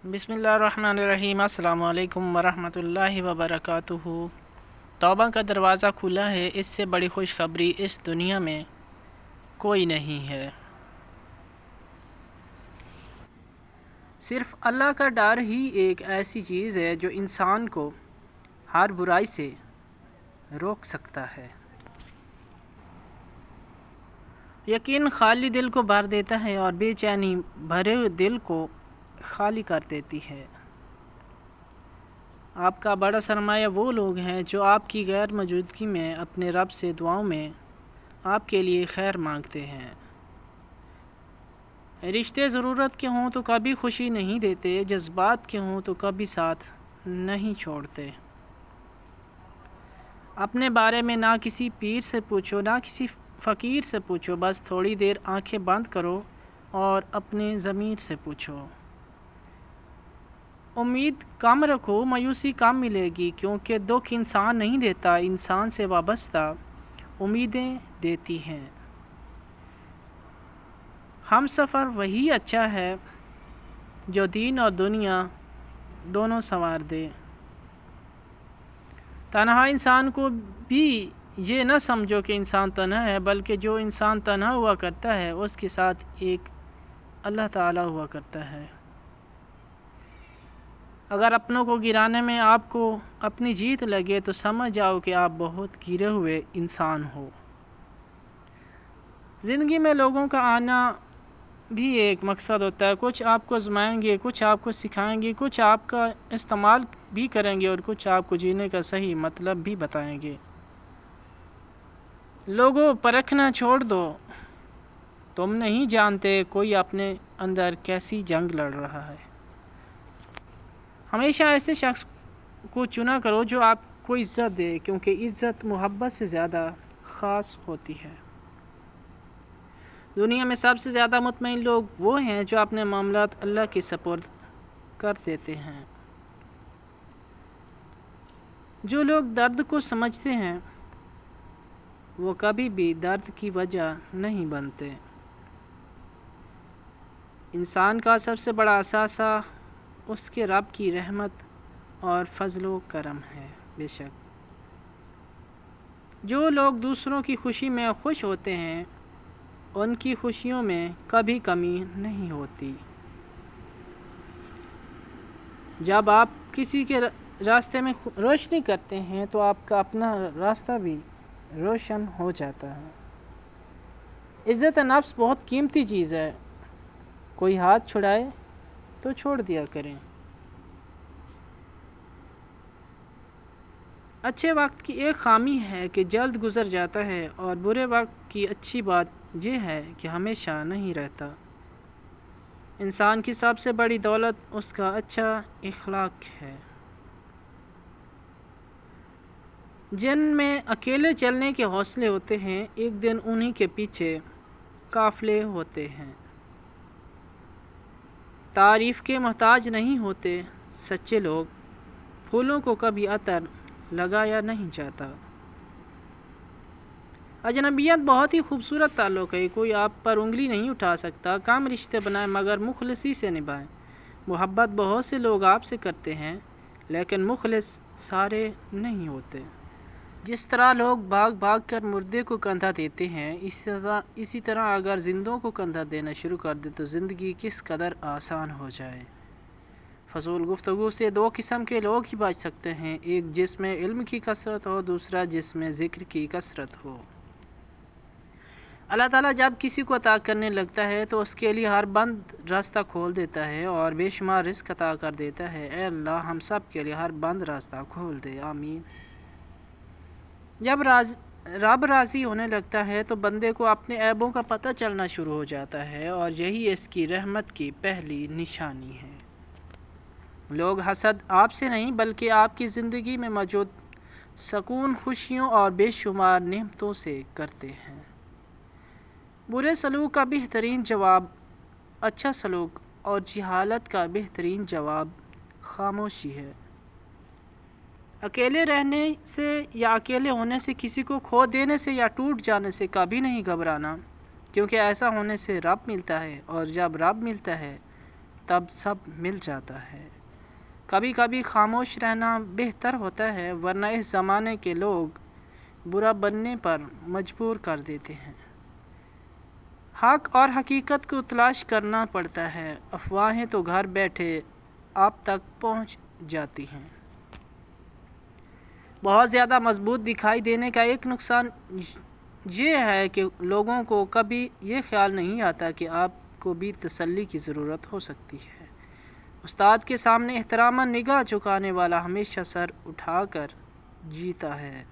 بسم اللہ الرحمن الرحیم۔ السلام علیکم ورحمۃ اللہ وبرکاتہ۔ توبہ کا دروازہ کھلا ہے، اس سے بڑی خوشخبری اس دنیا میں کوئی نہیں ہے۔ صرف اللہ کا ڈر ہی ایک ایسی چیز ہے جو انسان کو ہر برائی سے روک سکتا ہے۔ یقین خالی دل کو بھر دیتا ہے اور بے چینی بھرے دل کو خالی کر دیتی ہے۔ آپ کا بڑا سرمایہ وہ لوگ ہیں جو آپ کی غیر موجودگی میں اپنے رب سے دعاؤں میں آپ کے لیے خیر مانگتے ہیں۔ رشتے ضرورت کے ہوں تو کبھی خوشی نہیں دیتے، جذبات کے ہوں تو کبھی ساتھ نہیں چھوڑتے۔ اپنے بارے میں نہ کسی پیر سے پوچھو نہ کسی فقیر سے پوچھو، بس تھوڑی دیر آنکھیں بند کرو اور اپنے ضمیر سے پوچھو۔ امید کم رکھو، مایوسی کم ملے گی، کیونکہ دکھ انسان نہیں دیتا، انسان سے وابستہ امیدیں دیتی ہیں۔ ہم سفر وہی اچھا ہے جو دین اور دنیا دونوں سنوار دے۔ تنہا انسان کو بھی یہ نہ سمجھو کہ انسان تنہا ہے، بلکہ جو انسان تنہا ہوا کرتا ہے اس کے ساتھ ایک اللہ تعالیٰ ہوا کرتا ہے۔ اگر اپنوں کو گرانے میں آپ کو اپنی جیت لگے تو سمجھ جاؤ کہ آپ بہت گرے ہوئے انسان ہو۔ زندگی میں لوگوں کا آنا بھی ایک مقصد ہوتا ہے۔ کچھ آپ کو آزمائیں گے، کچھ آپ کو سکھائیں گے، کچھ آپ کا استعمال بھی کریں گے اور کچھ آپ کو جینے کا صحیح مطلب بھی بتائیں گے۔ لوگوں، پرکھنا چھوڑ دو، تم نہیں جانتے کوئی اپنے اندر کیسی جنگ لڑ رہا ہے۔ ہمیشہ ایسے شخص کو چنا کرو جو آپ کو عزت دے، کیونکہ عزت محبت سے زیادہ خاص ہوتی ہے۔ دنیا میں سب سے زیادہ مطمئن لوگ وہ ہیں جو اپنے معاملات اللہ کے سپرد کر دیتے ہیں۔ جو لوگ درد کو سمجھتے ہیں وہ کبھی بھی درد کی وجہ نہیں بنتے۔ انسان کا سب سے بڑا اثاثہ اس کے رب کی رحمت اور فضل و کرم ہے۔ بے شک جو لوگ دوسروں کی خوشی میں خوش ہوتے ہیں ان کی خوشیوں میں کبھی کمی نہیں ہوتی۔ جب آپ کسی کے راستے میں روشنی کرتے ہیں تو آپ کا اپنا راستہ بھی روشن ہو جاتا ہے۔ عزت نفس بہت قیمتی چیز ہے، کوئی ہاتھ چھڑائے تو چھوڑ دیا کریں۔ اچھے وقت کی ایک خامی ہے کہ جلد گزر جاتا ہے، اور برے وقت کی اچھی بات یہ ہے کہ ہمیشہ نہیں رہتا۔ انسان کی سب سے بڑی دولت اس کا اچھا اخلاق ہے۔ جن میں اکیلے چلنے کے حوصلے ہوتے ہیں، ایک دن انہی کے پیچھے قافلے ہوتے ہیں۔ تعریف کے محتاج نہیں ہوتے سچے لوگ، پھولوں کو کبھی عطر لگایا نہیں جاتا۔ اجنبیت بہت ہی خوبصورت تعلق ہے، کوئی آپ پر انگلی نہیں اٹھا سکتا۔ کم رشتے بنائیں مگر مخلصی سے نبھائیں۔ محبت بہت سے لوگ آپ سے کرتے ہیں لیکن مخلص سارے نہیں ہوتے۔ جس طرح لوگ بھاگ بھاگ کر مردے کو کندھا دیتے ہیں، اسی طرح اگر زندوں کو کندھا دینا شروع کر دے تو زندگی کس قدر آسان ہو جائے۔ فضول گفتگو سے دو قسم کے لوگ ہی بچ سکتے ہیں، ایک جس میں علم کی کثرت ہو، دوسرا جس میں ذکر کی کثرت ہو۔ اللہ تعالیٰ جب کسی کو عطا کرنے لگتا ہے تو اس کے لیے ہر بند راستہ کھول دیتا ہے اور بے شمار رزق عطا کر دیتا ہے۔ اے اللہ ہم سب کے لیے ہر بند راستہ کھول دے، آمین۔ جب رب راضی ہونے لگتا ہے تو بندے کو اپنے عیبوں کا پتہ چلنا شروع ہو جاتا ہے، اور یہی اس کی رحمت کی پہلی نشانی ہے۔ لوگ حسد آپ سے نہیں بلکہ آپ کی زندگی میں موجود سکون، خوشیوں اور بے شمار نعمتوں سے کرتے ہیں۔ برے سلوک کا بہترین جواب اچھا سلوک، اور جہالت کا بہترین جواب خاموشی ہے۔ اکیلے رہنے سے یا اکیلے ہونے سے، کسی کو کھو دینے سے یا ٹوٹ جانے سے کبھی نہیں گھبرانا، کیونکہ ایسا ہونے سے رب ملتا ہے، اور جب رب ملتا ہے تب سب مل جاتا ہے۔ کبھی کبھی خاموش رہنا بہتر ہوتا ہے، ورنہ اس زمانے کے لوگ برا بننے پر مجبور کر دیتے ہیں۔ حق اور حقیقت کو تلاش کرنا پڑتا ہے، افواہیں تو گھر بیٹھے آپ تک پہنچ جاتی ہیں۔ بہت زیادہ مضبوط دکھائی دینے کا ایک نقصان یہ ہے کہ لوگوں کو کبھی یہ خیال نہیں آتا کہ آپ کو بھی تسلی کی ضرورت ہو سکتی ہے۔ استاد کے سامنے احتراماً نگاہ جھکانے والا ہمیشہ سر اٹھا کر جیتا ہے۔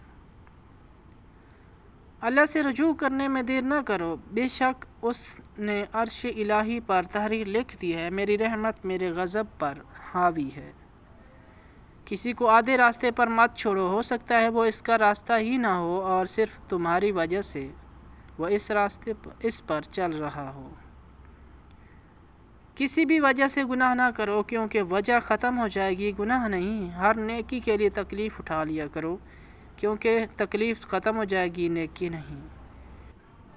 اللہ سے رجوع کرنے میں دیر نہ کرو، بے شک اس نے عرش الہی پر تحریر لکھ دی ہے، میری رحمت میرے غضب پر حاوی ہے۔ کسی کو آدھے راستے پر مت چھوڑو، ہو سکتا ہے وہ اس کا راستہ ہی نہ ہو اور صرف تمہاری وجہ سے وہ اس پر چل رہا ہو۔ کسی بھی وجہ سے گناہ نہ کرو، کیونکہ وجہ ختم ہو جائے گی، گناہ نہیں۔ ہر نیکی کے لیے تکلیف اٹھا لیا کرو، کیونکہ تکلیف ختم ہو جائے گی، نیکی نہیں۔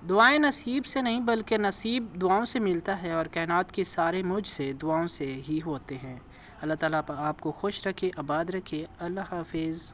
دعائیں نصیب سے نہیں بلکہ نصیب دعاؤں سے ملتا ہے، اور کائنات کے سارے موج سے دعاؤں سے ہی ہوتے ہیں۔ اللہ تعالیٰ آپ کو خوش رکھے، آباد رکھے۔ اللہ حافظ۔